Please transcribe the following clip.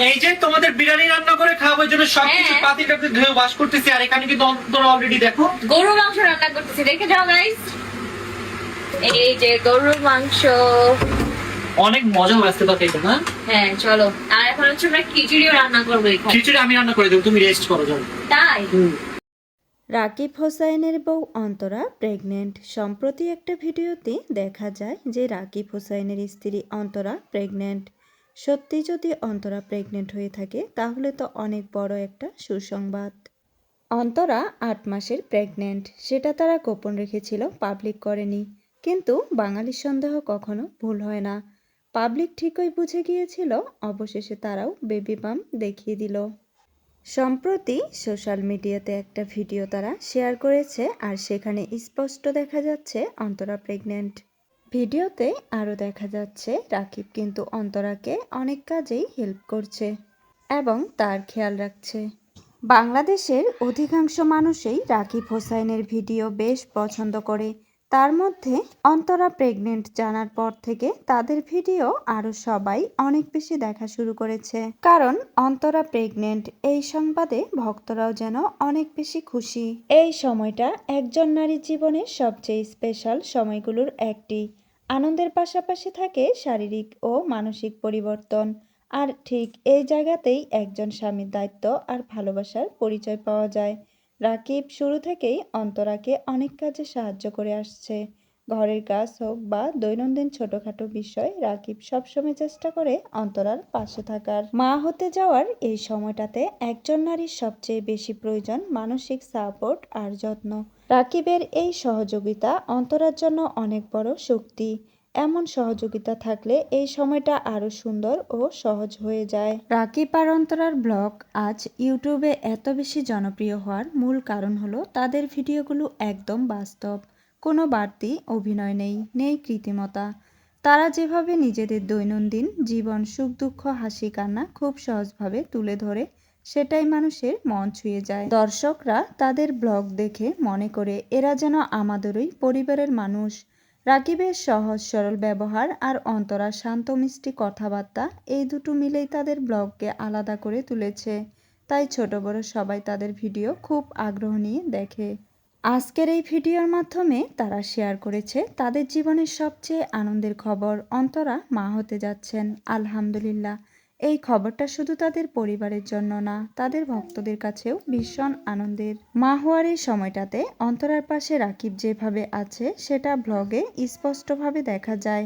এই যে তোমাদের বিরিয়ানি রান্না করে খাওয়ার জন্য সবকিছু পাতিটাকে ধুয়ে ওয়াশ করতেছি, আর এখানে কিন্তু অন্তরা অলরেডি দেখো গরুর মাংস রান্না করতেছি, দেখে যাও গাইস। এই যে গরুর মাংস, অনেক মজা হয়েছে তো খেতে না? হ্যাঁ চলো। আর এখন হচ্ছে আমরা খিচুড়িও রান্না করবো এখানে। খিচুড়ি আমি রান্না করে দেবো, তুমি রেস্ট করো যাও। তাই রাকিব হোসাইনের বউ অন্তরা প্রেগনেন্ট। সম্প্রতি একটা ভিডিওতে দেখা যায় যে রাকিব হোসাইনের স্ত্রী অন্তরা প্রেগনেন্ট। সত্যি যদি অন্তরা প্রেগনেন্ট হয়ে থাকে তাহলে তো অনেক বড় একটা সুসংবাদ। অন্তরা ৮ মাসের প্রেগনেন্ট, সেটা তারা গোপন রেখেছিল, পাবলিক করেনি। কিন্তু বাঙালির সন্দেহ কখনো ভুল হয় না। পাবলিক ঠিকই বুঝে গিয়েছিল, অবশেষে তারাও বেবি বাম্প দেখিয়ে দিল। সম্প্রতি সোশ্যাল মিডিয়াতে একটা ভিডিও তারা শেয়ার করেছে, আর সেখানে স্পষ্ট দেখা যাচ্ছে অন্তরা প্রেগনেন্ট। ভিডিওতে আরও দেখা যাচ্ছে রাকিব কিন্তু অন্তরাকে অনেক কাজেই হেল্প করছে এবং তার খেয়াল রাখছে। বাংলাদেশের অধিকাংশ মানুষই রাকিব হোসাইনের ভিডিও বেশ পছন্দ করে। তার মধ্যে অন্তরা প্রেগনেন্ট জানার পর থেকে তাদের ভিডিও আরও সবাই অনেক বেশি দেখা শুরু করেছে। কারণ অন্তরা প্রেগনেন্ট এই সংবাদে ভক্তরাও যেন অনেক বেশি খুশি। এই সময়টা একজন নারীর জীবনের সবচেয়ে স্পেশাল সময়গুলোর একটি। আনন্দের পাশাপাশি থাকে শারীরিক ও মানসিক পরিবর্তন। আর ঠিক এই জায়গাতেই একজন স্বামীর দায়িত্ব আর ভালোবাসার পরিচয় পাওয়া যায়। রাকিব শুরু থেকেই অন্তরাকে অনেক কাজে সাহায্য করে আসছে। ঘরের কাজ হোক বা দৈনন্দিন ছোটখাটো বিষয়, রাকিব সবসময় চেষ্টা করে অন্তরার পাশে থাকার। মা হতে যাওয়ার এই সময়টাতে একজন নারীর সবচেয়ে বেশি প্রয়োজন মানসিক সাপোর্ট আর যত্ন। রাকিবের এই সহযোগিতা অন্তরার জন্য অনেক বড় শক্তি। এমন সহযোগিতা থাকলে এই সময়টা আরও সুন্দর ও সহজ হয়ে যায়। রাকিব আর অন্তরার ব্লগ আজ ইউটিউবে এত বেশি জনপ্রিয় হওয়ার মূল কারণ হলো তাদের ভিডিওগুলো একদম বাস্তব। কোনো বাড়তি অভিনয় নেই কৃত্রিমতা। তারা যেভাবে নিজেদের দৈনন্দিন জীবন, সুখ দুঃখ, হাসি কান্না খুব সহজভাবে তুলে ধরে, সেটাই মানুষের মন ছুঁয়ে যায়। দর্শকরা তাদের ব্লগ দেখে মনে করে এরা যেন আমাদেরই পরিবারের মানুষ। রাকিবের সহজ সরল ব্যবহার আর অন্তরার শান্ত মিষ্টি কথাবার্তা, এই দুটো মিলেই তাদের ব্লগকে আলাদা করে তুলেছে। তাই ছোট বড় সবাই তাদের ভিডিও খুব আগ্রহ নিয়ে দেখে। আজকের এই ভিডিওর মাধ্যমে তারা শেয়ার করেছে তাদের জীবনের সবচেয়ে আনন্দের খবর। অন্তরা মা হতে যাচ্ছেন, আলহামদুলিল্লাহ। এই খবরটা শুধু তাদের পরিবারের জন্য না, তাদের ভক্তদের কাছেও ভীষণ আনন্দের। মা হওয়ার এই সময়টাতে অন্তরার পাশে রাকিব যেভাবে আছে সেটা ব্লগে স্পষ্টভাবে দেখা যায়।